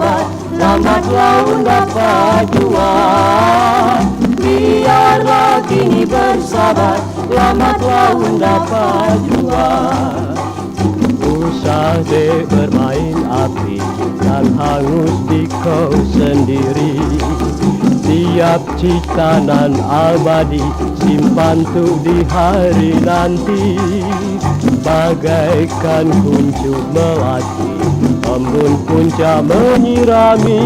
bersabar, lambat laun dapat jua. Biarlah kini bersabar, lambat laun dapat jua. Usah dek bermain api dan hangus di kau sendiri. Tiap cita nan abadi simpan tuh di hari nanti. Bagaikan kuncup melati, embun punca menyirami.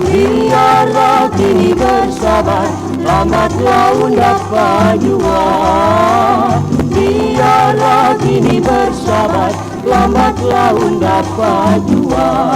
Biarlah kini bersabar, lambat laun dapat jua. Biarlah kini bersabar, lambat laun dapat jua.